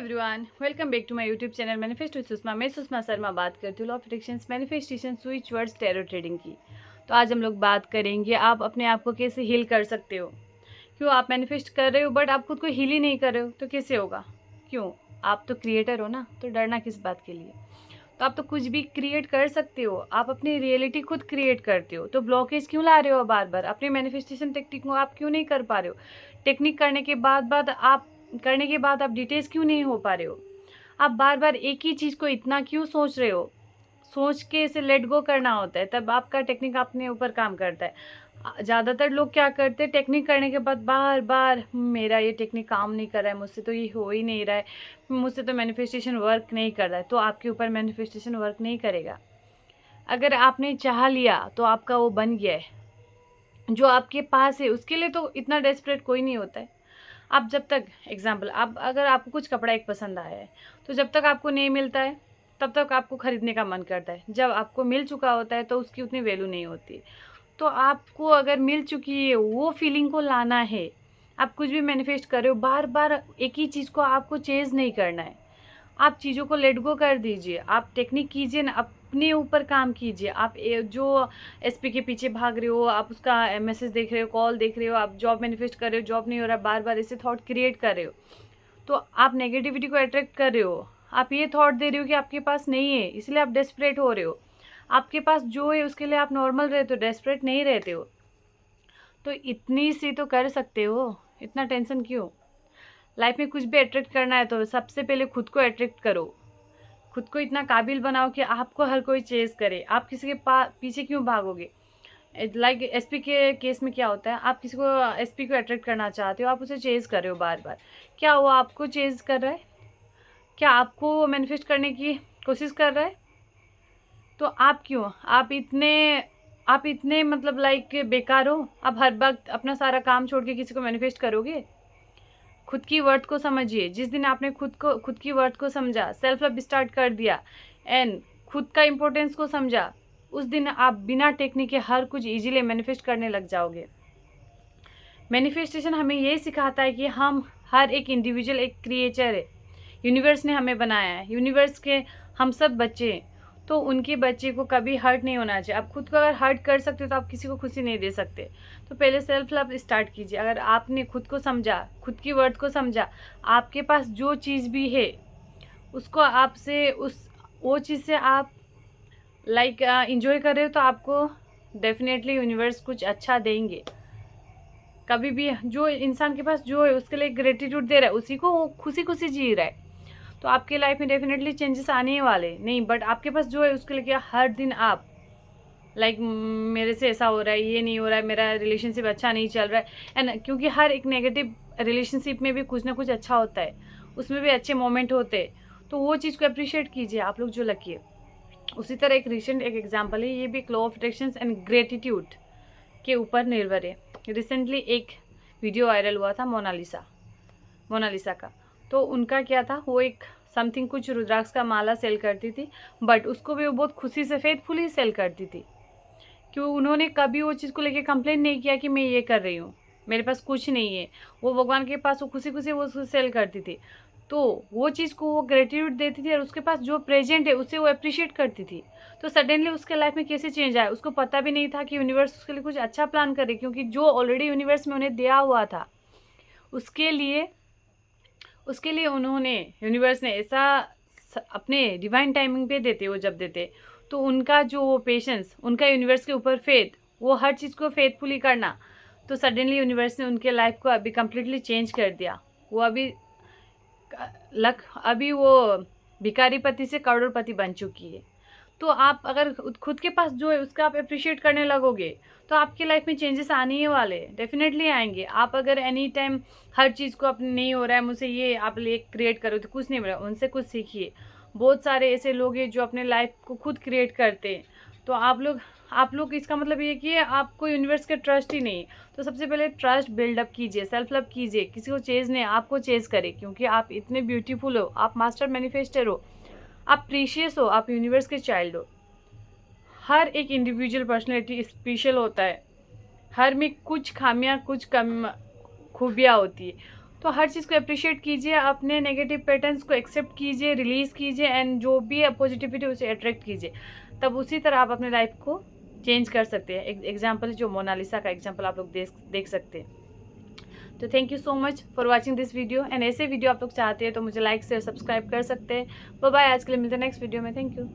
Everyone, welcome back to my YouTube channel manifest with Sushma. मैं सुषमा शर्मा बात करती हूँ law of attractions, manifestation, switch words, tarot trading की। तो आज हम लोग बात करेंगे आप अपने आप को कैसे हील कर सकते हो। क्यों आप मैनिफेस्ट कर रहे हो बट आप खुद को हील ही नहीं कर रहे हो, तो कैसे होगा? क्यों? आप तो क्रिएटर हो ना, तो डरना किस बात के लिए? तो आप तो कुछ भी क्रिएट कर सकते हो, आप अपनी रियलिटी खुद क्रिएट करते हो। तो ब्लॉकेज क्यों ला रहे हो बार बार? अपने मैनिफेस्टेशन टेक्निक को आप क्यों नहीं कर पा रहे हो? टेक्निक करने के बाद आप डिटेल्स क्यों नहीं हो पा रहे हो? आप बार बार एक ही चीज़ को इतना क्यों सोच रहे हो? सोच के इसे लेट गो करना होता है, तब आपका टेक्निक अपने ऊपर काम करता है। ज़्यादातर लोग क्या करते हैं, टेक्निक करने के बाद बार बार मेरा ये टेक्निक काम नहीं कर रहा है, मुझसे तो ये हो ही नहीं रहा है, मुझसे तो मैनिफेस्टेशन वर्क नहीं कर रहा है। तो आपके ऊपर मैनिफेस्टेशन वर्क नहीं करेगा। अगर आपने चाह लिया तो आपका वो बन गया है। जो आपके पास है उसके लिए तो इतना डेस्परेट कोई नहीं होता है। आप जब तक आप अगर आपको कुछ कपड़ा एक पसंद आया है, तो जब तक आपको नहीं मिलता है तब तक आपको ख़रीदने का मन करता है। जब आपको मिल चुका होता है तो उसकी उतनी वैल्यू नहीं होती। तो आपको अगर मिल चुकी है वो फीलिंग को लाना है। आप कुछ भी मैनिफेस्ट कर रहे हो, बार बार एक ही चीज़ को आपको चेज़ नहीं करना है। आप चीज़ों को लेट गो कर दीजिए, आप टेक्निक कीजिए ना, अपने ऊपर काम कीजिए। आप जो एसपी के पीछे भाग रहे हो, आप उसका मैसेज देख रहे हो, कॉल देख रहे हो, आप जॉब मैनिफेस्ट कर रहे हो, जॉब नहीं हो रहा, बार बार ऐसे थॉट क्रिएट कर रहे हो, तो आप नेगेटिविटी को अट्रैक्ट कर रहे हो। आप ये थॉट दे रहे हो कि आपके पास नहीं है, इसलिए आप डेस्परेट हो रहे हो। आपके पास जो है उसके लिए आप नॉर्मल रहते हो, डेस्परेट नहीं रहते हो। तो इतनी सी तो कर सकते हो, इतना टेंशन क्यों? लाइफ में कुछ भी अट्रैक्ट करना है तो सबसे पहले खुद को अट्रैक्ट करो। खुद को इतना काबिल बनाओ कि आपको हर कोई चेज़ करे। आप किसी के पीछे क्यों भागोगे? लाइक एसपी के केस में क्या होता है, आप किसी को एसपी को अट्रैक्ट करना चाहते हो, आप उसे चेज़ कर रहे हो बार बार। क्या वो आपको चेज़ कर रहा है? क्या आपको मैनिफेस्ट करने की कोशिश कर रहा है? तो आप क्यों आप इतने मतलब लाइक बेकार हो? आप हर वक्त अपना सारा काम छोड़ के किसी को मैनिफेस्ट करोगे? खुद की वर्थ को समझिए। जिस दिन आपने खुद की वर्थ को समझा, सेल्फ लव स्टार्ट कर दिया एंड खुद का इम्पोर्टेंस को समझा, उस दिन आप बिना टेक्निक के हर कुछ इजीली मैनिफेस्ट करने लग जाओगे। मैनिफेस्टेशन हमें ये सिखाता है कि हम हर एक इंडिविजुअल एक क्रिएचर है। यूनिवर्स ने हमें बनाया है, यूनिवर्स के हम सब बच्चे हैं, तो उनके बच्चे को कभी हर्ट नहीं होना चाहिए। आप खुद को अगर हर्ट कर सकते हो तो आप किसी को खुशी नहीं दे सकते। तो पहले सेल्फ लव स्टार्ट कीजिए। अगर आपने खुद को समझा, खुद की वर्थ को समझा, आपके पास जो चीज़ भी है उसको आपसे वो चीज़ से आप लाइक इंजॉय कर रहे हो, तो आपको डेफिनेटली यूनिवर्स कुछ अच्छा देंगे। कभी भी जो इंसान के पास जो है उसके लिए ग्रेटिट्यूड दे रहा है, उसी को वो खुशी खुशी जी रहा है, तो आपके लाइफ में डेफिनेटली चेंजेस आने ही वाले नहीं। बट आपके पास जो है उसके लिए क्या हर दिन आप लाइक मेरे से ऐसा हो रहा है, ये नहीं हो रहा है, मेरा रिलेशनशिप अच्छा नहीं चल रहा है एंड क्योंकि हर एक नेगेटिव रिलेशनशिप में भी कुछ ना कुछ अच्छा होता है, उसमें भी अच्छे मोमेंट होते हैं, तो वो चीज़ को अप्रिशिएट कीजिए आप लोग जो लकी है। उसी तरह एक रिसेंट एक एग्जाम्पल है, ये भी law of attraction and gratitude के ऊपर निर्भर है। रिसेंटली एक वीडियो वायरल हुआ था मोनालिसा का। तो उनका क्या था, वो एक समथिंग कुछ रुद्राक्ष का माला सेल करती थी, बट उसको भी वो बहुत खुशी से फेथफुली सेल करती थी। क्यों? उन्होंने कभी वो चीज़ को लेके कंप्लेंट नहीं किया कि मैं ये कर रही हूँ, मेरे पास कुछ नहीं है। वो भगवान के पास वो खुशी खुशी वो उसको सेल करती थी, तो वो चीज़ को वो ग्रेटिट्यूड देती थी और उसके पास जो प्रेजेंट है उसे वो अप्रिशिएट करती थी। तो सडनली उसके लाइफ में कैसे चेंज आया, उसको पता भी नहीं था कि यूनिवर्स उसके लिए कुछ अच्छा प्लान करे, क्योंकि जो ऑलरेडी यूनिवर्स में उन्हें दिया हुआ था उसके लिए उन्होंने यूनिवर्स ने ऐसा अपने डिवाइन टाइमिंग पे देते, वो जब देते तो उनका जो पेशेंस, उनका यूनिवर्स के ऊपर फेथ, वो हर चीज़ को फेथफुली करना, तो सडनली यूनिवर्स ने उनके लाइफ को अभी कम्प्लीटली चेंज कर दिया। वो अभी वो भिखारी पति से करोड़पति बन चुकी है। तो आप अगर खुद के पास जो है उसका आप अप्रिशिएट करने लगोगे तो आपकी लाइफ में चेंजेस आने ही वाले, डेफिनेटली आएंगे। आप अगर एनी टाइम हर चीज़ को अपने नहीं हो रहा है मुझसे ये आप ले क्रिएट करो तो कुछ नहीं मिला, उनसे कुछ सीखिए। बहुत सारे ऐसे लोग हैं जो अपने लाइफ को खुद क्रिएट करते हैं। तो आप लोग इसका मतलब ये कि आपको यूनिवर्स के ट्रस्ट ही नहीं। तो सबसे पहले ट्रस्ट बिल्डअप कीजिए, सेल्फ लव कीजिए। किसी को चेज़ नहीं, आपको चेज़ करे, क्योंकि आप इतने ब्यूटीफुल हो, आप मास्टर मैनिफेस्टर हो, आप प्रीशियस हो, आप यूनिवर्स के चाइल्ड हो। हर एक इंडिविजुअल पर्सनैलिटी स्पेशल होता है, हर में कुछ खामियां कुछ कम खूबियाँ होती है। तो हर चीज़ को अप्रिशिएट कीजिए, अपने नेगेटिव पैटर्न्स को एक्सेप्ट कीजिए, रिलीज़ कीजिए एंड जो भी है पॉजिटिविटी उसे अट्रैक्ट कीजिए। तब उसी तरह आप अपने लाइफ को चेंज कर सकते हैं। एग्जाम्पल जो मोनालिसा का एग्जाम्पल आप लोग देख सकते हैं। तो thank you so much for watching this video and ऐसे वीडियो आप लोग चाहते हैं तो मुझे लाइक शेयर सब्सक्राइब कर सकते हैं। बाय बाय, आज के लिए मिलते हैं नेक्स्ट वीडियो में। Thank you.